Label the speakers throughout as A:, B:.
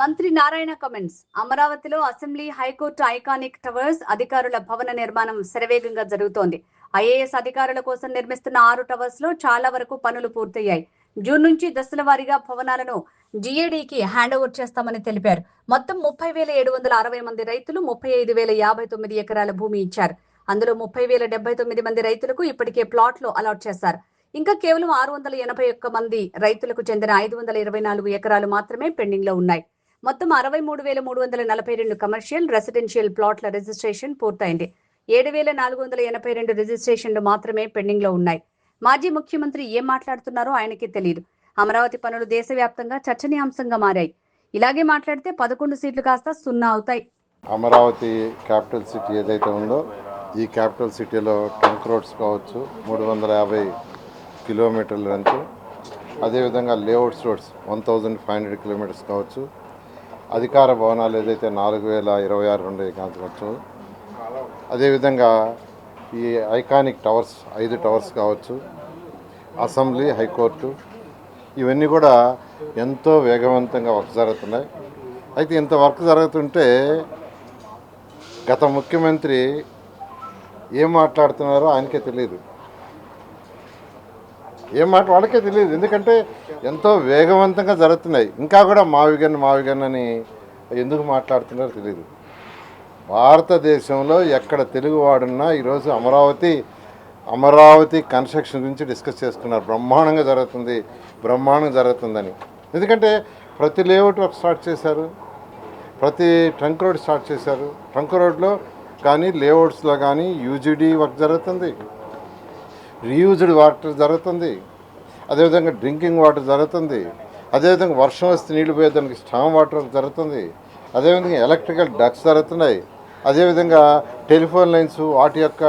A: మంత్రి నారాయణ కమెంట్స్. అమరావతిలో assembly, high court iconic towers అధికారుల భవన నిర్మాణం శరవేగంగా జరుగుతోంది. ఐఏఎస్ అధికారుల కోసం నిర్మిస్తున్న 6 టవర్స్ లో చాలా వరకు పనులు పూర్తయ్యాయి. జూన్ నుంచి దశల వారీగా భవనాలను జీఏడీకి హ్యాండ్ ఓవర్ చేస్తామని తెలిపారు. మొత్తం 30,760 మంది రైతులు 35,059 ఎకరాల భూమి ఇచ్చారు. అందులో 30,079 మంది రైతులకు ఇప్పటికే ప్లాట్లు అలాట్ చేశారు. ఇంకా కేవలం 681 మంది రైతులకు చెందిన 524 ఎకరాలు మాత్రమే పెండింగ్ లో ఉన్నాయి. మొత్తం 63,342 కమర్షియల్, రెసిడెన్షియల్ ప్లాట్ల రిజిస్ట్రేషన్ పూర్తయింది. 7,482 రిజిస్ట్రేషన్లు మాత్రమే పెండింగ్ లో ఉన్నాయి. మాజీ ముఖ్యమంత్రి ఏం మాట్లాడుతున్నారో ఆయనకే తెలియదు. అమరావతి పనులు దేశవ్యాప్తంగా చర్చనీయాంశంగా మారాయి. ఇలాగే మాట్లాడితే 11 సీట్లు కాస్త 0 అవుతాయి.
B: అమరావతి క్యాపిటల్ సిటీ ఏదైతే ఉందో ఈ క్యాపిటల్ సిటీలో ట్రంక్ రోడ్స్ కావచ్చు 350 కిలోమీటర్ల లెంత్, అదేవిధంగా లేఅవుట్స్ రోడ్స్ 1500 కిలోమీటర్స్ కావచ్చు, అధికార భవనాలు ఏదైతే 4,026 ఉండే కావచ్చు, అదేవిధంగా ఈ ఐకానిక్ టవర్స్ 5 టవర్స్ కావచ్చు, అసెంబ్లీ, హైకోర్టు, ఇవన్నీ కూడా ఎంతో వేగవంతంగా వర్క్ జరుగుతున్నాయి. అయితే ఇంత వర్క్ జరుగుతుంటే గత ముఖ్యమంత్రి ఏం మాట్లాడుతున్నారో ఆయనకే తెలియదు, వాళ్ళకే తెలియదు. ఎందుకంటే ఎంతో వేగవంతంగా జరుగుతున్నాయి. ఇంకా కూడా మావిగన్ అని ఎందుకు మాట్లాడుతున్నారో తెలియదు. భారతదేశంలో ఎక్కడ తెలుగువాడున్నా ఈరోజు అమరావతి కన్స్ట్రక్షన్ గురించి డిస్కస్ చేసుకున్నారు. బ్రహ్మాండంగా జరుగుతుందని. ఎందుకంటే ప్రతి లేఅవుట్ వర్క్ స్టార్ట్ చేశారు, ప్రతి ట్రంక్ రోడ్ స్టార్ట్ చేశారు. ట్రంక్ రోడ్లో కానీ లేఅవుట్స్లో కానీ యూజీడీ వర్క్ జరుగుతుంది, రీయూజ్డ్ వాటర్ జరుగుతుంది, అదేవిధంగా డ్రింకింగ్ వాటర్ జరుగుతుంది, అదేవిధంగా వర్షం వస్తే నీళ్లు పోయేదానికి స్టామ్ వాటర్ జరుగుతుంది, అదేవిధంగా ఎలక్ట్రికల్ డక్స్ జరుగుతున్నాయి, అదేవిధంగా టెలిఫోన్ లైన్స్ వాటి యొక్క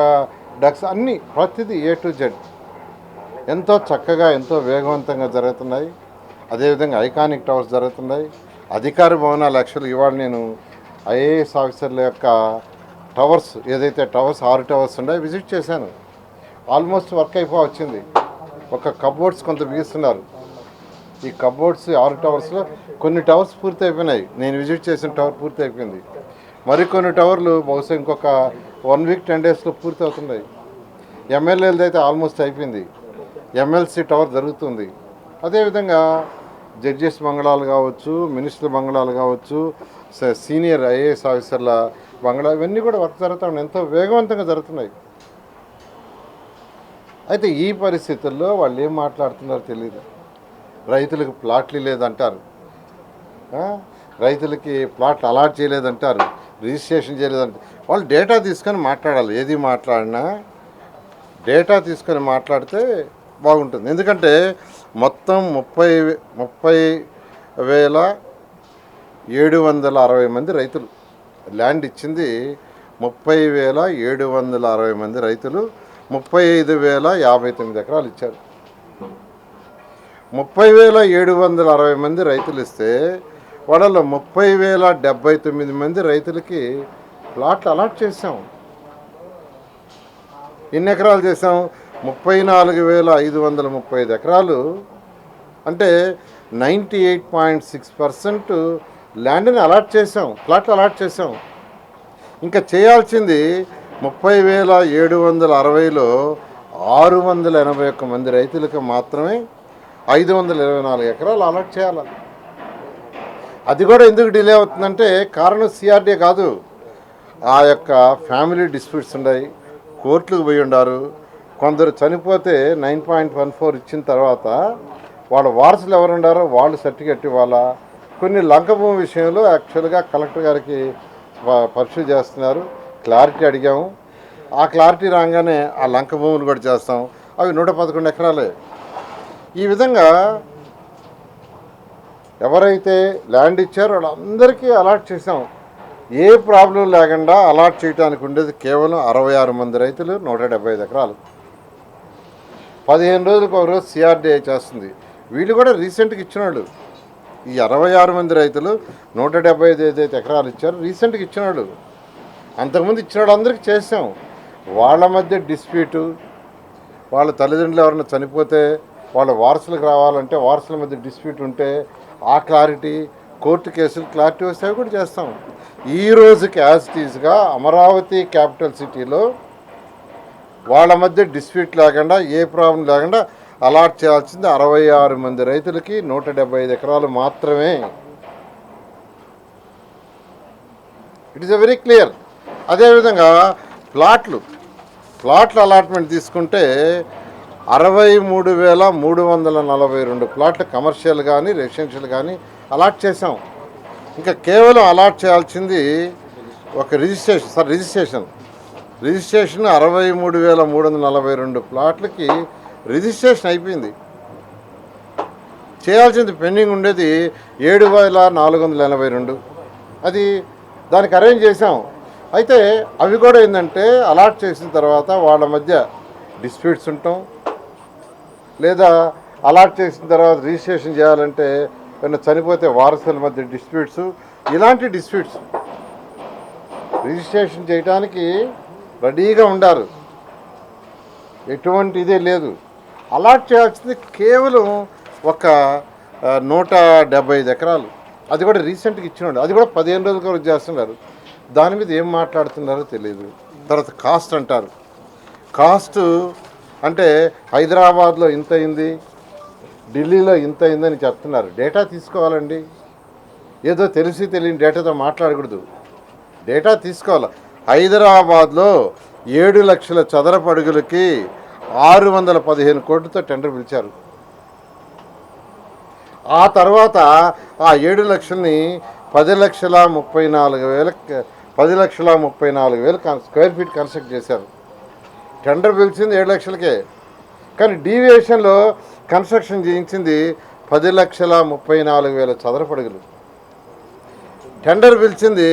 B: డక్స్ అన్నీ ప్రతిదీ A to Z ఎంతో చక్కగా ఎంతో వేగవంతంగా జరుగుతున్నాయి. అదేవిధంగా ఐకానిక్ టవర్స్ జరుగుతున్నాయి. అధికార భవనాలు యాక్చువల్గా ఇవాళ నేను ఐఏఎస్ ఆఫీసర్ల యొక్క టవర్స్ ఏదైతే 6 టవర్స్ ఉన్నాయో విజిట్ చేశాను. ఆల్మోస్ట్ వర్క్ వచ్చింది. ఒక కబోర్డ్స్ కొంత బిగిస్తున్నారు. ఈ కబోర్డ్స్ 6 టవర్స్లో కొన్ని టవర్స్ పూర్తి అయిపోయినాయి. నేను విజిట్ చేసిన టవర్ పూర్తి అయిపోయింది. మరికొన్ని టవర్లు బహుశా ఇంకొక 1 వీక్ 10 డేస్లో పూర్తి అవుతున్నాయి. ఎమ్మెల్యేలది అయితే ఆల్మోస్ట్ అయిపోయింది. ఎమ్మెల్సీ టవర్ జరుగుతుంది. అదేవిధంగా జడ్జెస్ బంగళాలు కావచ్చు, మినిస్టర్ బంగళాలు కావచ్చు, సీనియర్ ఐఏఎస్ ఆఫీసర్ల బంగళా, ఇవన్నీ కూడా వర్క్ జరుగుతాయి. ఎంతో వేగవంతంగా జరుగుతున్నాయి. అయితే ఈ పరిస్థితుల్లో వాళ్ళు ఏం మాట్లాడుతున్నారో తెలియదు. రైతులకు ప్లాట్లు లేదంటారు, రైతులకి ప్లాట్లు అలాట్ చేయలేదంటారు, రిజిస్ట్రేషన్ చేయలేదంటారు. వాళ్ళు డేటా తీసుకొని మాట్లాడాలి. ఏది మాట్లాడినా డేటా తీసుకొని మాట్లాడితే బాగుంటుంది. ఎందుకంటే మొత్తం 30,760 మంది రైతులు ల్యాండ్ ఇచ్చింది. 30,760 మంది రైతులు 35,059 ఎకరాలు ఇచ్చారు. 30,760 మంది రైతులు ఇస్తే వాళ్ళలో 30,079 మంది రైతులకి ప్లాట్లు అలాట్ చేసాం. ఎన్ని ఎకరాలు చేసాం? 34,535 ఎకరాలు. అంటే 98.6% ల్యాండ్ని అలాట్ చేసాం, ప్లాట్లు అలాట్ చేసాం. ఇంకా చేయాల్సింది 30,760లో 681 మంది రైతులకు మాత్రమే 524 ఎకరాలు అలాట్ చేయాలి. అది కూడా ఎందుకు డిలే అవుతుందంటే కారణం సిఆర్డీ కాదు, ఆ యొక్క ఫ్యామిలీ డిస్ప్యూట్స్ ఉన్నాయి, కోర్టులకు పోయి ఉండారు. కొందరు చనిపోతే 9.14 ఇచ్చిన తర్వాత వాళ్ళ వారసులు ఎవరు ఉండారో వాళ్ళు సర్టిఫికెట్ ఇవ్వాలా. కొన్ని లంక భూమి విషయంలో యాక్చువల్గా కలెక్టర్ గారికి పరిశీలి చేస్తున్నారు. క్లారిటీ అడిగాము. ఆ క్లారిటీ రాగానే ఆ లంక భూములు కూడా చేస్తాం. అవి 111 ఎకరాలే. ఈ విధంగా ఎవరైతే ల్యాండ్ ఇచ్చారో వాళ్ళందరికీ అలాట్ చేసాం. ఏ ప్రాబ్లం లేకుండా అలాట్ చేయడానికి ఉండేది కేవలం 66 మంది రైతులు, 175 ఎకరాలు. 15 రోజులకు ఒక రోజు సిఆర్డీఐ చేస్తుంది. వీళ్ళు కూడా రీసెంట్గా ఇచ్చినాడు. ఈ 66 మంది రైతులు 175 ఎకరాలు ఇచ్చారు, రీసెంట్గా ఇచ్చినాడు. అంతకుముందు ఇచ్చినాడు అందరికీ చేసాం. వాళ్ళ మధ్య డిస్ప్యూటు, వాళ్ళ తల్లిదండ్రులు ఎవరైనా చనిపోతే వాళ్ళ వారసులకు రావాలంటే వారసుల మధ్య డిస్ప్యూట్ ఉంటే ఆ క్లారిటీ, కోర్టు కేసులు క్లారిటీ వస్తే అవి కూడా చేస్తాం. ఈ రోజుకి యాజ్ ఇట్ ఈజ్గా అమరావతి క్యాపిటల్ సిటీలో వాళ్ళ మధ్య డిస్ప్యూట్ లేకుండా ఏ ప్రాబ్లం లేకుండా అలాట్ చేయాల్సింది 66 మంది రైతులకి 175 ఎకరాలు మాత్రమే. It is a very clear. అదేవిధంగా ప్లాట్లు అలాట్మెంట్ తీసుకుంటే 63,342 ప్లాట్లు కమర్షియల్ కానీ రెసిడెన్షియల్ కానీ అలాట్ చేసాం. ఇంకా కేవలం అలాట్ చేయాల్సింది ఒక రిజిస్ట్రేషన్ 63,342 ప్లాట్లకి రిజిస్ట్రేషన్ అయిపోయింది. చేయాల్సింది పెండింగ్ ఉండేది 7,482. అది దానికి అరేంజ్ చేసాం. అయితే అవి కూడా ఏంటంటే అలాట్ చేసిన తర్వాత వాళ్ళ మధ్య డిస్ప్యూట్స్ ఉండటం, లేదా అలాట్ చేసిన తర్వాత రిజిస్ట్రేషన్ చేయాలంటే ఏమైనా చనిపోతే వారసుల మధ్య డిస్ప్యూట్స్, ఇలాంటి డిస్ప్యూట్స్ రిజిస్ట్రేషన్ చేయడానికి రెడీగా ఉండారు. ఎటువంటి ఇదే లేదు. అలాట్ చేయాల్సింది కేవలం ఒక 175 ఎకరాలు. అది కూడా రీసెంట్గా ఇచ్చినాడు. అది కూడా 15 రోజుల వరకు చేస్తున్నారు. దాని మీద ఏం మాట్లాడుతున్నారో తెలియదు. తర్వాత కాస్ట్ అంటారు. కాస్ట్ అంటే హైదరాబాద్లో ఇంత అయింది, ఢిల్లీలో ఇంత అయిందని చెప్తున్నారు. డేటా తీసుకోవాలండి. ఏదో తెలియని డేటాతో మాట్లాడకూడదు. డేటా తీసుకోవాలి. హైదరాబాద్లో 7 లక్షల చదరపు అడుగులకి 615 కోట్లతో టెండర్ పిలిచారు. ఆ తర్వాత ఆ 7 లక్షల్ని 10,34,000 స్క్వేర్ ఫీట్ కన్స్ట్రక్ట్ చేశారు. టెండర్ పిలిచింది 7 లక్షలకే, కానీ డీవియేషన్లో కన్స్ట్రక్షన్ చేయించింది 10,34,000 చదరపు అడుగులు. టెండర్ పిలిచింది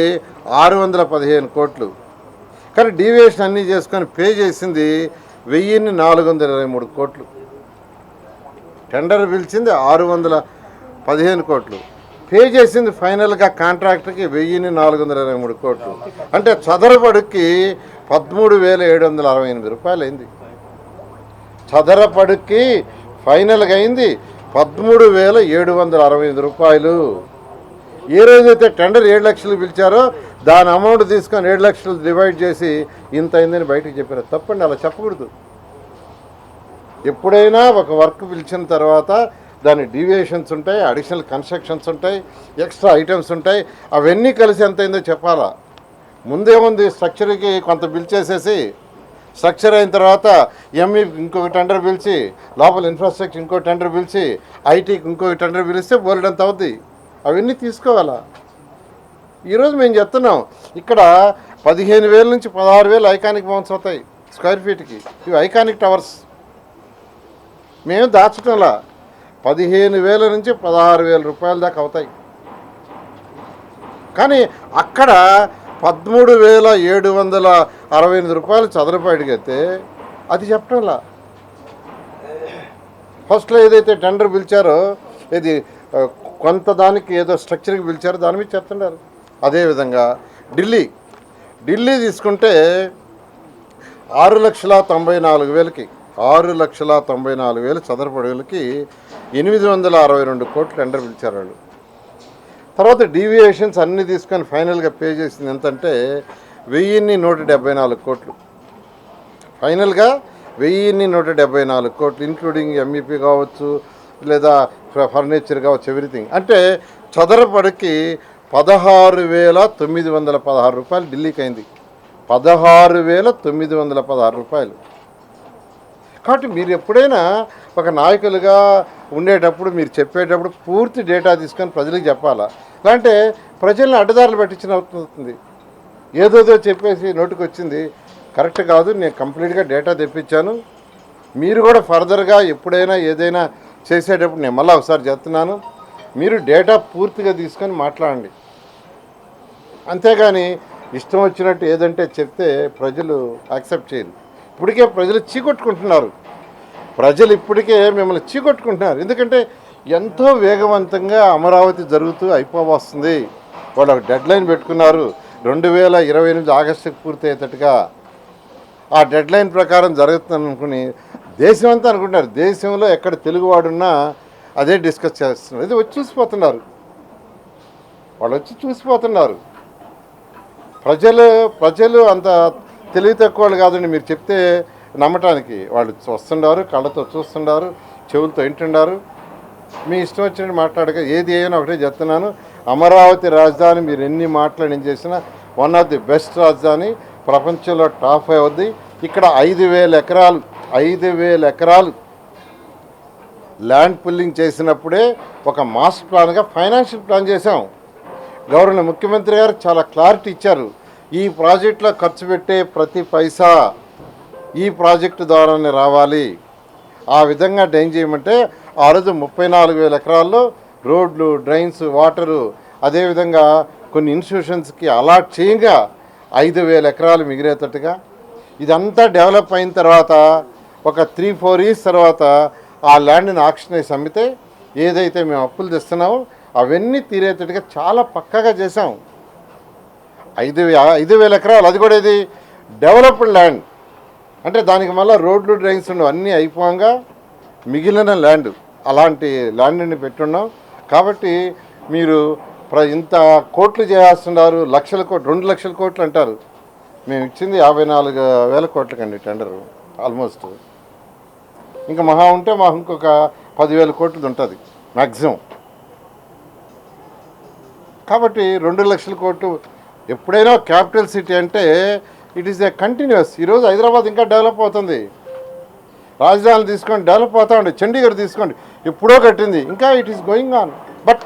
B: 615 కోట్లు, కానీ డీవియేషన్ అన్నీ చేసుకొని పే చేసింది 1,423 కోట్లు. టెండర్ పిలిచింది 615 కోట్లు, పే చేసింది ఫైనల్గా కాంట్రాక్టర్కి 1,423 కోట్లు. అంటే చదరపడుకి 13,768 రూపాయలు అయింది. చదరపడుకి ఫైనల్గా అయింది 13,768 రూపాయలు. ఏ రోజైతే టెండర్ 7 లక్షలు పిలిచారో దాని అమౌంట్ తీసుకొని 7 లక్షలు డివైడ్ చేసి ఇంత అయిందని బయటకు చెప్పారు. తప్పండి, అలా చెప్పకూడదు. ఎప్పుడైనా ఒక వర్క్ పిలిచిన తర్వాత దాని డీవియేషన్స్ ఉంటాయి, అడిషనల్ కన్స్ట్రక్షన్స్ ఉంటాయి, ఎక్స్ట్రా ఐటమ్స్ ఉంటాయి. అవన్నీ కలిసి ఎంత అయిందో చెప్పాలా. ముందేముంది, స్ట్రక్చర్కి కొంత బిల్ చేసేసి స్ట్రక్చర్ అయిన తర్వాత ఎంఈ ఇంకొక టెండర్ పిలిచి, లోపల ఇన్ఫ్రాస్ట్రక్చర్ ఇంకో టెండర్ పిలిచి, ఐటీకి ఇంకొక టెండర్ పిలిస్తే బోలెడంత అవుద్ది. అవన్నీ తీసుకోవాలా. ఈరోజు మేము చెప్తున్నాం ఇక్కడ 15,000 నుంచి 16,000 ఐకానిక్ భవన్స్ అవుతాయి స్క్వేర్ ఫీట్కి. ఇవి ఐకానిక్ టవర్స్. మేము దాచటంలా 15,000 నుంచి 16,000 రూపాయల దాకా అవుతాయి. కానీ అక్కడ 13,768 రూపాయలు చదరపు అడిగితే అది చెప్పటంలా. ఫస్ట్లో ఏదైతే టెండర్ పిలిచారో, ఇది కొంత దానికి ఏదో స్ట్రక్చర్కి పిలిచారో దాని మీద చెప్తున్నారు. అదేవిధంగా ఢిల్లీ తీసుకుంటే 6,94,000 చదరపు అడుగులకి 862 కోట్లు టెండర్ పిలిచారు వాళ్ళు. తర్వాత డీవియేషన్స్ అన్నీ తీసుకొని ఫైనల్గా పే చేసింది ఎంతంటే 1,174 కోట్లు. ఫైనల్గా 1,174 కోట్లు, ఇంక్లూడింగ్ ఎంఈపీ కావచ్చు, లేదా ఫర్నిచర్ కావచ్చు, ఎవ్రీథింగ్. అంటే చదరపడికి 16,916 రూపాయలు ఢిల్లీకి అయింది. 16,916 రూపాయలు. కాబట్టి మీరు ఎప్పుడైనా ఒక నాయకులుగా ఉండేటప్పుడు, మీరు చెప్పేటప్పుడు పూర్తి డేటా తీసుకొని ప్రజలకు చెప్పాలా. అంటే ప్రజల్ని అడ్డదారులు పట్టించిన అవుతుంది. ఏదోదో చెప్పేసి నోటికి వచ్చింది కరెక్ట్ కాదు. నేను కంప్లీట్గా డేటా తెప్పించాను. మీరు కూడా ఫర్దర్గా ఎప్పుడైనా ఏదైనా చేసేటప్పుడు నేను మళ్ళీ ఒకసారి చెప్తున్నాను, మీరు డేటా పూర్తిగా తీసుకొని మాట్లాడండి. అంతేగాని ఇష్టం వచ్చినట్టు ఏదంటే చెప్తే ప్రజలు యాక్సెప్ట్ చేయరు. ఇప్పటికే ప్రజలు చీకొట్టుకుంటున్నారు. ప్రజలు ఇప్పటికే మిమ్మల్ని చీకొట్టుకుంటున్నారు. ఎందుకంటే ఎంతో వేగవంతంగా అమరావతి జరుగుతూ అయిపోవస్తుంది. వాళ్ళు ఒక డెడ్ లైన్ పెట్టుకున్నారు, 2028 ఆగస్టుకి పూర్తి అయ్యేటట్టుగా. ఆ డెడ్ లైన్ ప్రకారం జరుగుతుంది అనుకుని దేశం అంతా అనుకుంటున్నారు. దేశంలో ఎక్కడ తెలుగువాడున్నా అదే డిస్కస్ చేస్తున్నారు. ఇది వచ్చి చూసిపోతున్నారు. వాళ్ళు వచ్చి చూసిపోతున్నారు. ప్రజలు అంత తెలివి తక్కువ వాళ్ళు కాదండి. మీరు చెప్తే నమ్మటానికి వాళ్ళు వస్తుండారు, కళ్ళతో చూస్తుండారు, చెవులతో వింటున్నారు. మీ ఇష్టం వచ్చినట్టు మాట్లాడక ఏది ఏమైనా ఒకటే చెప్తున్నాను. అమరావతి రాజధాని మీరు ఎన్ని మాటలు నేను చేసినా వన్ ఆఫ్ ది బెస్ట్ రాజధాని, ప్రపంచంలో టాప్ 5 అవుద్ది. ఇక్కడ 5,000 ఎకరాలు ల్యాండ్ పుల్లింగ్ చేసినప్పుడే ఒక మాస్టర్ ప్లాన్గా ఫైనాన్షియల్ ప్లాన్ చేశాం. గౌరవ ముఖ్యమంత్రి గారు చాలా క్లారిటీ ఇచ్చారు. ఈ ప్రాజెక్టులో ఖర్చు పెట్టే ప్రతి పైసా ఈ ప్రాజెక్టు ద్వారానే రావాలి. ఆ విధంగా డైన్ చేయమంటే ఆ రోజు 34,000 ఎకరాల్లో రోడ్లు, డ్రైన్స్, వాటరు, అదేవిధంగా కొన్ని ఇన్స్టిట్యూషన్స్కి అలాట్ చేయగా 5,000 ఎకరాలు మిగిలేటట్టుగా ఇదంతా డెవలప్ అయిన తర్వాత ఒక 3-4 years తర్వాత ఆ ల్యాండ్ని ఆక్షన్ వేసి అమ్మితే ఏదైతే మేము అప్పులు తెస్తున్నామో అవన్నీ తీరేటట్టుగా చాలా పక్కాగా చేసాం. 5,000 ఎకరాలు, అది కూడా ఇది డెవలప్డ్ ల్యాండ్. అంటే దానికి మళ్ళీ రోడ్లు, డ్రైన్స్ ఉండవు, అన్నీ అయిపోగా మిగిలిన ల్యాండ్, అలాంటి ల్యాండ్ని పెట్టున్నాం. కాబట్టి మీరు ఇంత కోట్లు చేస్తున్నారు, 2 లక్షల కోట్లు అంటారు. మేము ఇచ్చింది 54,000 కోట్లకండి టెండరు ఆల్మోస్ట్. ఇంకా మహా ఉంటే మాకు ఇంకొక 10,000 కోట్లు ఉంటుంది మ్యాక్సిమం. కాబట్టి 2 లక్షల కోట్లు ఎప్పుడైనా క్యాపిటల్ సిటీ అంటే ఇట్ ఈస్ ఏ కంటిన్యూస్. ఈరోజు హైదరాబాద్ ఇంకా డెవలప్ అవుతుంది. రాజధాని తీసుకోండి, డెవలప్ అవుతూ ఉండే. చండీగఢ్ తీసుకోండి, ఎప్పుడో కట్టింది, ఇంకా it is going on. But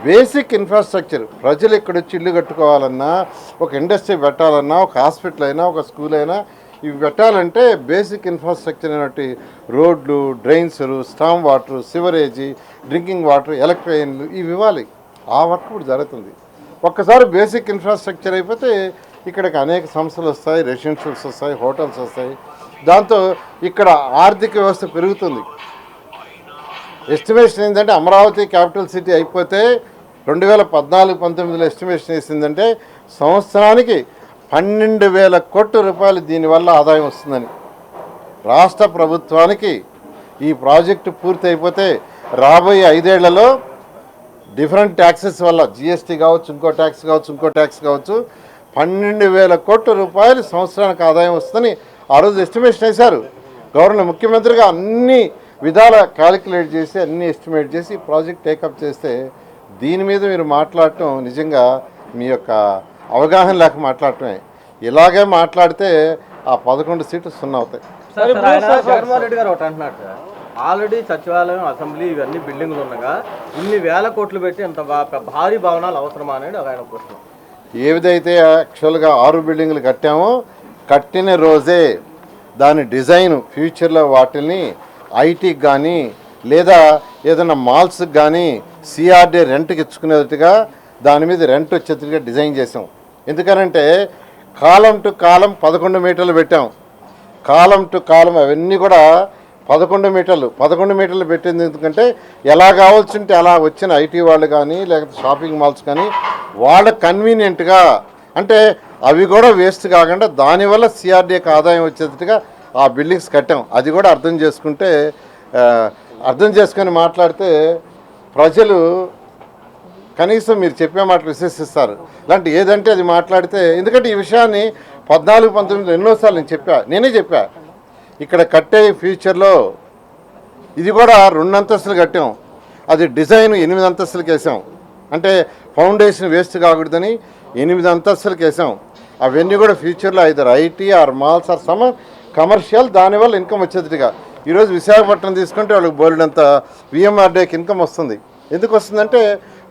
B: basic infrastructure, ప్రజలు ఇక్కడ వచ్చి ఇల్లు కట్టుకోవాలన్నా, ఒక ఇండస్ట్రీ పెట్టాలన్నా, ఒక హాస్పిటల్ అయినా, ఒక స్కూల్ అయినా, ఇవి పెట్టాలంటే బేసిక్ ఇన్ఫ్రాస్ట్రక్చర్ అయినట్టు రోడ్లు, drains, storm water, సివరేజీ, drinking water, electrical ఇవి ఇవ్వాలి. ఆ వర్క్ ఇప్పుడు జరుగుతుంది. ఒక్కసారి బేసిక్ ఇన్ఫ్రాస్ట్రక్చర్ అయిపోతే ఇక్కడికి అనేక సంస్థలు వస్తాయి, రెసిడెన్షియల్స్ వస్తాయి, హోటల్స్ వస్తాయి. దాంతో ఇక్కడ ఆర్థిక వ్యవస్థ పెరుగుతుంది. ఎస్టిమేషన్ ఏంటంటే అమరావతి క్యాపిటల్ సిటీ అయిపోతే 2014-19లో ఎస్టిమేషన్ వేసిందంటే సంవత్సరానికి 12,000 కోట్ల రూపాయలు దీనివల్ల ఆదాయం వస్తుందని. రాష్ట్ర ప్రభుత్వానికి ఈ ప్రాజెక్టు పూర్తి అయిపోతే రాబోయే 5 ఏళ్లలో డిఫరెంట్ ట్యాక్సెస్ వల్ల, జిఎస్టీ కావచ్చు, ఇంకో ట్యాక్స్ కావచ్చు, 12,000 కోట్ల రూపాయలు సంవత్సరానికి ఆదాయం వస్తుందని ఆ రోజు ఎస్టిమేషన్ వేశారు. గవర్నర్ ముఖ్యమంత్రిగా అన్ని విధాల క్యాలిక్యులేట్ చేసి, అన్ని ఎస్టిమేట్ చేసి ప్రాజెక్ట్ టేకప్ చేస్తే దీని మీద మీరు మాట్లాడటం నిజంగా మీ యొక్క అవగాహన లేక మాట్లాడటమే. ఇలాగే మాట్లాడితే ఆ 11 సీట్లు 0 అవుతాయి.
C: జగన్మోహన్ రెడ్డి గారు ఒకటి అంటున్నారు సార్, ఆల్రెడీ సచివాలయం, అసెంబ్లీ ఇవన్నీ బిల్డింగ్లు ఉండగా ఇన్ని వేల కోట్లు పెట్టి అంత భారీ భవనాలు అవసరమా అనేది ఆయన ప్రశ్న.
B: ఏదైతే యాక్చువల్గా 6 బిల్డింగ్లు కట్టామో కట్టిన రోజే దాని డిజైన్ ఫ్యూచర్లో వాటిని ఐటీకి కానీ లేదా ఏదైనా మాల్స్కి కానీ సిఆర్డీ రెంట్కి ఇచ్చుకునేట్టుగా దాని మీద రెంట్ వచ్చేట్టుగా డిజైన్ చేసాం. ఎందుకనంటే కాలం టు కాలం 11 మీటర్లు పెట్టాం. కాలం టు కాలం అవన్నీ కూడా 11 మీటర్లు పెట్టింది. ఎందుకంటే ఎలా కావాల్సింటే అలా వచ్చిన ఐటీ వాళ్ళు కానీ లేకపోతే షాపింగ్ మాల్స్ కానీ వాళ్ళ కన్వీనియంట్గా, అంటే అవి కూడా వేస్ట్ కాకుండా దానివల్ల సిఆర్డీకి ఆదాయం వచ్చేట్టుగా ఆ బిల్డింగ్స్ కట్టాం. అది కూడా అర్థం చేసుకొని మాట్లాడితే ప్రజలు కనీసం మీరు చెప్పే మాటలు విశ్వసిస్తారు. ఇలాంటి ఏదంటే అది మాట్లాడితే, ఎందుకంటే ఈ విషయాన్ని 14-19 ఎన్నోసార్లు నేనే చెప్పా. ఇక్కడ కట్టే ఫ్యూచర్లో ఇది కూడా 2 అంతస్తులు కట్టాం. అది డిజైన్ 8 అంతస్తులకు వేసాం. అంటే ఫౌండేషన్ వేస్ట్ కాకూడదని 8 అంతస్తులకు వేసాం. అవన్నీ కూడా ఫ్యూచర్లో either IT or malls or some commercial, దానివల్ల ఇన్కమ్ వచ్చేట్టుగా. ఈరోజు విశాఖపట్నం తీసుకుంటే వాళ్ళకి బోల్డంత విఎంఆర్డీకి ఇన్కమ్ వస్తుంది. ఎందుకు వస్తుందంటే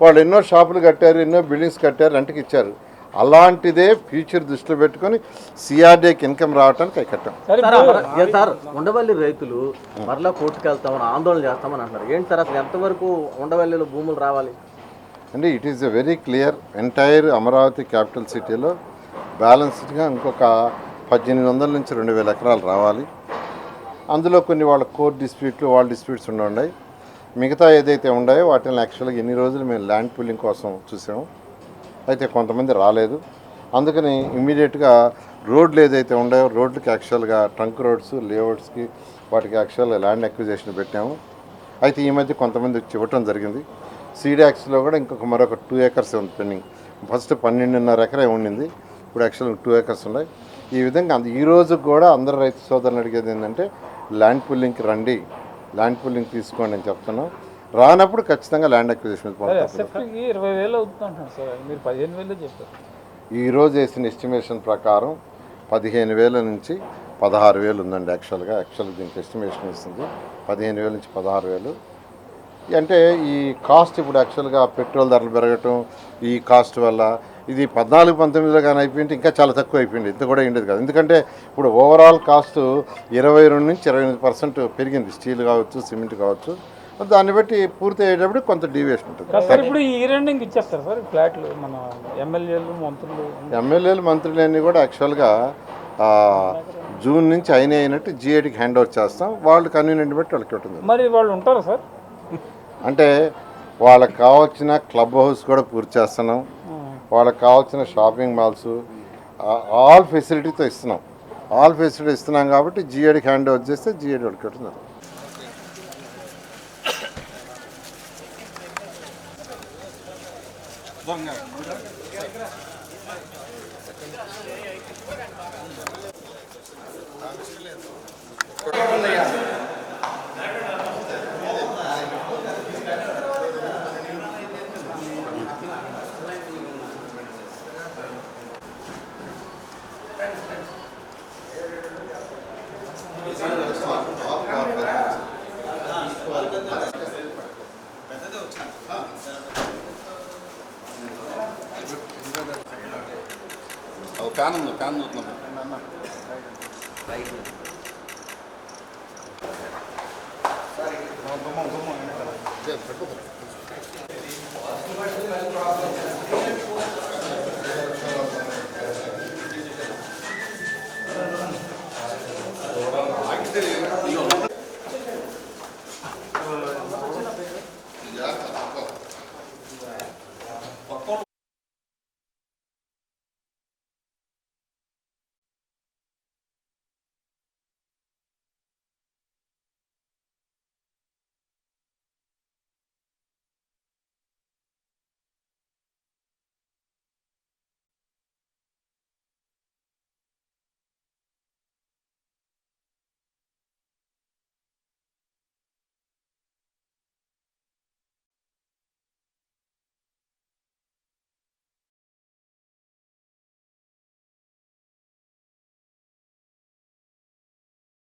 B: వాళ్ళు ఎన్నో షాపులు కట్టారు, ఎన్నో బిల్డింగ్స్ కట్టారు, రెంట్కి ఇచ్చారు. అలాంటిదే ఫ్యూచర్ దృష్టిలో పెట్టుకొని సిఆర్డీకి ఇన్కమ్ రావడానికి అవి కట్టాం.
C: సార్, ఉండవల్లి రైతులు మరలా కోర్టుకు వెళ్తామని ఆందోళన చేస్తామని అంటున్నారు. ఏంటి సార్ అసలు ఎంతవరకు ఉండవల్లిలో భూములు రావాలి?
B: అంటే it is a very clear, entire Amaravati capital సిటీలో బ్యాలెన్స్డ్గా ఇంకొక 1,800 నుంచి 2,000 ఎకరాలు రావాలి. అందులో కొన్ని వాళ్ళ కోర్ట్ డిస్ప్యూట్లు, వాళ్ళ డిస్ప్యూట్స్ ఉన్నాయి. మిగతా ఏదైతే ఉన్నాయో వాటిని యాక్చువల్గా ఎన్ని రోజులు మేము ల్యాండ్ పూలింగ్ కోసం చూసాము. అయితే కొంతమంది రాలేదు. అందుకని ఇమ్మీడియట్గా రోడ్లు ఏదైతే ఉన్నాయో రోడ్లకి యాక్చువల్గా ట్రంక్ రోడ్స్, లేఅవుట్స్కి వాటికి యాక్చువల్గా ల్యాండ్ అక్విజిషన్ పెట్టాము. అయితే ఈ మధ్య కొంతమంది వచ్చి ఇవ్వటం జరిగింది. సీడాక్స్లో కూడా మరొక 2 acres ఉంది పెండింగ్. ఫస్ట్ 12.5 ఎకరే ఉండింది, ఇప్పుడు యాక్చువల్గా 2 acres ఉన్నాయి. ఈ విధంగా ఈ రోజు కూడా అందరు రైతు సోదరులు అడిగేది ఏంటంటే ల్యాండ్ పుల్లింగ్కి రండి, ల్యాండ్ పుల్లింగ్ తీసుకోండి అని చెప్తున్నాం. రానప్పుడు ఖచ్చితంగా ల్యాండ్ అక్విజిషన్ ఈ రోజు వేసిన ఎస్టిమేషన్ ప్రకారం 15,000 నుంచి 16,000 ఉందండి. యాక్చువల్గా దీనికి ఎస్టిమేషన్ ఇస్తుంది 15,000 నుంచి 16,000. అంటే ఈ కాస్ట్ ఇప్పుడు యాక్చువల్గా పెట్రోల్ ధరలు పెరగటం, ఈ కాస్ట్ వల్ల ఇది 14-19లో కానీ అయిపోయింటే ఇంకా చాలా తక్కువ అయిపోయింది, ఇంత కూడా ఉండేది కాదు. ఎందుకంటే ఇప్పుడు ఓవరాల్ కాస్ట్ 22 నుంచి 28% పెరిగింది, స్టీల్ కావచ్చు, సిమెంట్ కావచ్చు. దాన్ని బట్టి పూర్తి అయ్యేటప్పుడు కొంత డీవియేషన్ ఉంటుంది.
D: ఇప్పుడు ఈ రెండింగ్ ఇచ్చేస్తారు సార్ ఫ్లాట్లు మన
B: ఎమ్మెల్యేలు మంత్రులు అన్నీ కూడా యాక్చువల్గా జూన్ నుంచి అయినట్టు జిఐడికి హ్యాండ్ ఓవర్ చేస్తాం. వాళ్ళు కన్వీనియంట్ బట్టి వాళ్ళకి ఉంటుంది.
D: మరి వాళ్ళు ఉంటారా సార్?
B: అంటే వాళ్ళకి కావాల్సిన క్లబ్ హౌస్ కూడా పూర్తి చేస్తున్నాం, వాళ్ళకి కావాల్సిన షాపింగ్ మాల్స్ ఆల్ ఫెసిలిటీతో ఇస్తున్నాం. ఆల్ ఫెసిలిటీ ఇస్తున్నాం కాబట్టి జిఐడికి హ్యాండ్ ఓవర్ చేస్తే జిఐడి వాళ్ళకి ఉంటుంది.
E: ఫ్యాన్ చూస్తున్నాం.